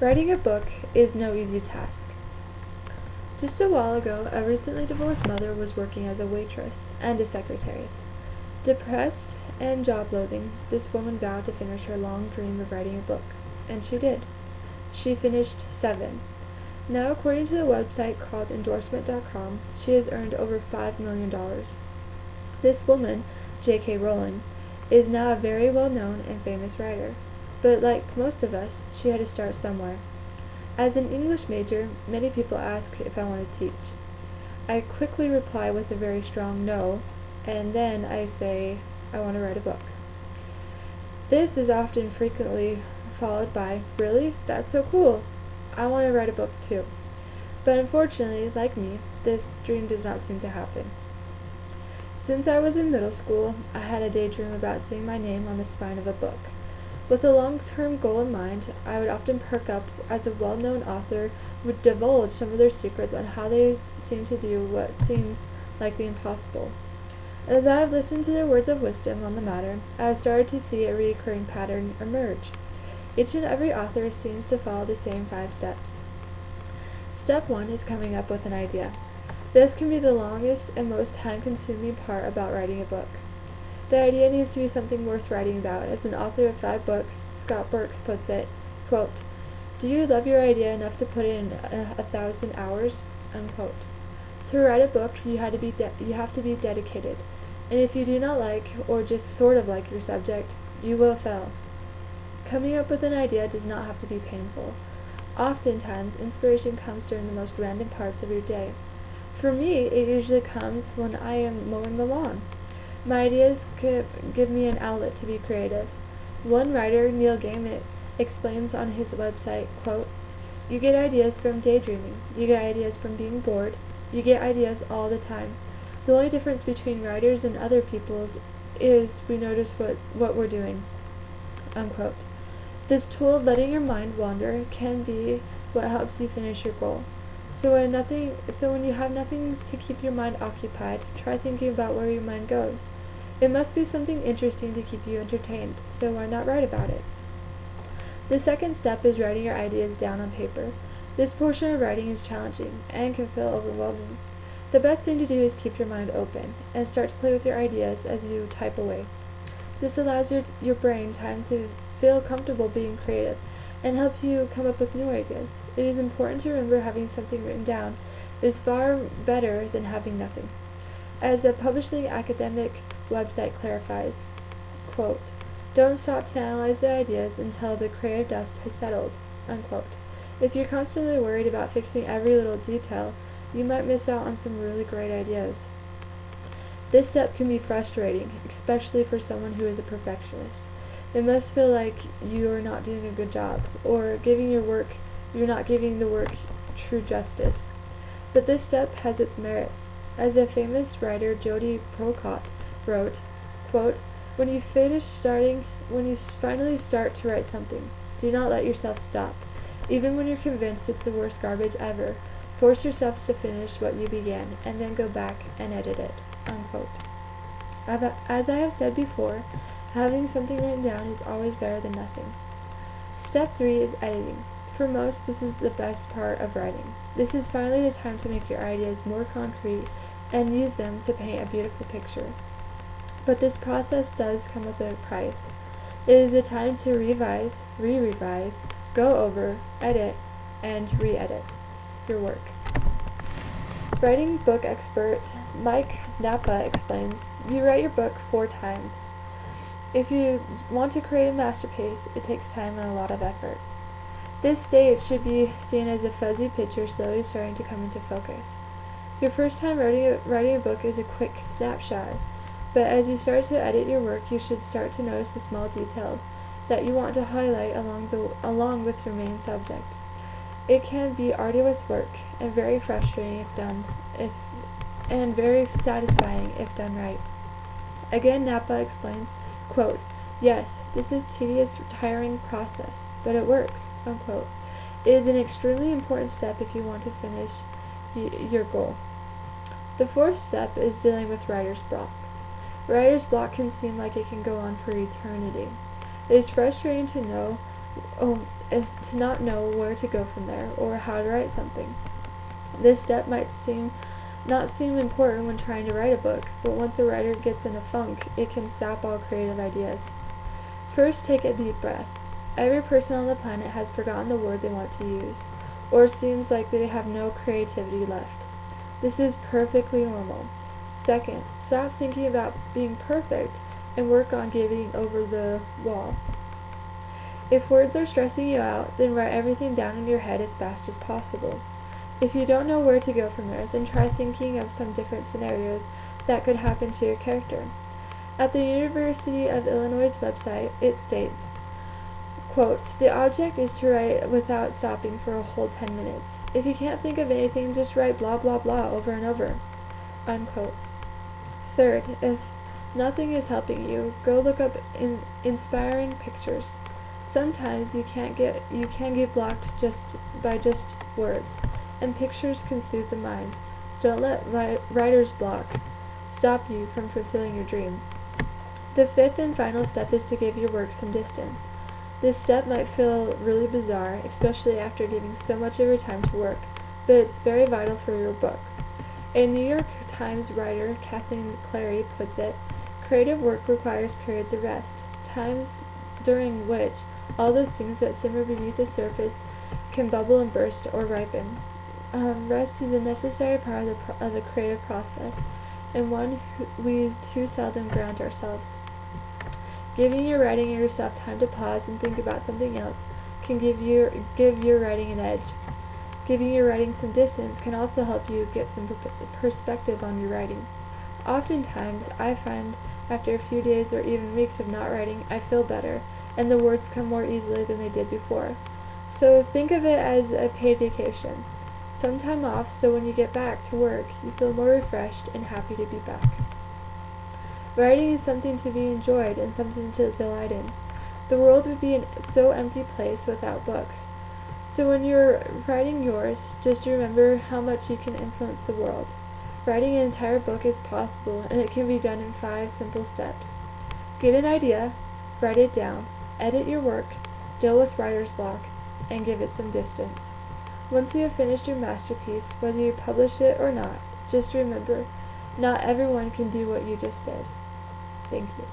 Writing a book is no easy task. Just a while ago, a recently divorced mother was working as a waitress and a secretary. Depressed and job-loathing, this woman vowed to finish her long dream of writing a book, and she did. She finished 7. Now, according to the website called Endorsement.com, she has earned over $5 million. This woman, J.K. Rowling, is now a very well-known and famous writer. But like most of us, she had to start somewhere. As an English major, many people ask if I want to teach. I quickly reply with a very strong no, and then I say I want to write a book. This is often frequently followed by, "Really? That's so cool. I want to write a book too." But unfortunately, like me, this dream does not seem to happen. Since I was in middle school, I had a daydream about seeing my name on the spine of a book. With a long-term goal in mind, I would often perk up as a well-known author would divulge some of their secrets on how they seem to do what seems like the impossible. As I have listened to their words of wisdom on the matter, I have started to see a recurring pattern emerge. Each and every author seems to follow the same 5 steps. Step 1 is coming up with an idea. This can be the longest and most time-consuming part about writing a book. The idea needs to be something worth writing about. As an author of 5 books, Scott Burks puts it, quote, "Do you love your idea enough to put in 1,000 hours?" Unquote. To write a book, you have to be dedicated, and if you do not like, or just sort of like your subject, you will fail. Coming up with an idea does not have to be painful. Oftentimes, inspiration comes during the most random parts of your day. For me, it usually comes when I am mowing the lawn. My ideas give me an outlet to be creative. One writer, Neil Gaiman, explains on his website, quote, "You get ideas from daydreaming. You get ideas from being bored. You get ideas all the time. The only difference between writers and other people is we notice what we're doing." Unquote. This tool of letting your mind wander can be what helps you finish your goal. So when you have nothing to keep your mind occupied, try thinking about where your mind goes. It must be something interesting to keep you entertained, so why not write about it? The second step is writing your ideas down on paper. This portion of writing is challenging and can feel overwhelming. The best thing to do is keep your mind open and start to play with your ideas as you type away. This allows your brain time to feel comfortable being creative and help you come up with new ideas. It is important to remember having something written down is far better than having nothing. As a publishing academic website clarifies, quote, "Don't stop to analyze the ideas until the creative dust has settled," unquote. If you're constantly worried about fixing every little detail, you might miss out on some really great ideas. This step can be frustrating, especially for someone who is a perfectionist. It must feel like you are not doing a good job, or you're not giving the work true justice. But this step has its merits. As a famous writer, Jodi Picoult, wrote, quote, when you finally start to write something, do not let yourself stop. Even when you're convinced it's the worst garbage ever, force yourself to finish what you began, and then go back and edit it," unquote. As I have said before, having something written down is always better than nothing. Step 3 is editing. For most, this is the best part of writing. This is finally the time to make your ideas more concrete and use them to paint a beautiful picture. But this process does come with a price. It is the time to revise, re-revise, go over, edit, and re-edit your work. Writing book expert Mike Napa explains, "You write your book 4 times. If you want to create a masterpiece, it takes time and a lot of effort." This stage should be seen as a fuzzy picture slowly starting to come into focus. Your first time writing a book is a quick snapshot, but as you start to edit your work, you should start to notice the small details that you want to highlight along with your main subject. It can be arduous work and very frustrating and very satisfying if done right. Again, Napa explains, quote, "Yes, this is tedious, tiring process, but it works," unquote. It is an extremely important step if you want to finish your goal. The 4th step is dealing with writer's block. Writer's block can seem like it can go on for eternity. It is frustrating to not know where to go from there or how to write something. This step might not seem important when trying to write a book, but once a writer gets in a funk, it can sap all creative ideas. First, take a deep breath. Every person on the planet has forgotten the word they want to use, or seems like they have no creativity left. This is perfectly normal. Second, stop thinking about being perfect and work on getting over the wall. If words are stressing you out, then write everything down in your head as fast as possible. If you don't know where to go from there, then try thinking of some different scenarios that could happen to your character. At the University of Illinois' website, it states, quote, "The object is to write without stopping for a whole 10 minutes. If you can't think of anything, just write blah blah blah over and over." Unquote. Third, if nothing is helping you, go look up inspiring pictures. Sometimes you can get blocked by just words, and pictures can soothe the mind. Don't let writer's block stop you from fulfilling your dream. The fifth and final step is to give your work some distance. This step might feel really bizarre, especially after giving so much of your time to work, but it's very vital for your book. A New York Times writer, Kathleen Clary, puts it, "Creative work requires periods of rest, times during which all those things that simmer beneath the surface can bubble and burst or ripen. Rest is a necessary part of the creative process, and one we too seldom grant ourselves. Giving your writing and yourself time to pause and think about something else can give your writing an edge. Giving your writing some distance can also help you get some perspective on your writing. Oftentimes, I find after a few days or even weeks of not writing, I feel better, and the words come more easily than they did before. So think of it as a paid vacation. Some time off so when you get back to work, you feel more refreshed and happy to be back. Writing is something to be enjoyed and something to delight in. The world would be a so empty place without books. So when you're writing yours, just remember how much you can influence the world. Writing an entire book is possible, and it can be done in 5 simple steps. Get an idea, write it down, edit your work, deal with writer's block, and give it some distance. Once you have finished your masterpiece, whether you publish it or not, just remember, not everyone can do what you just did. Thank you.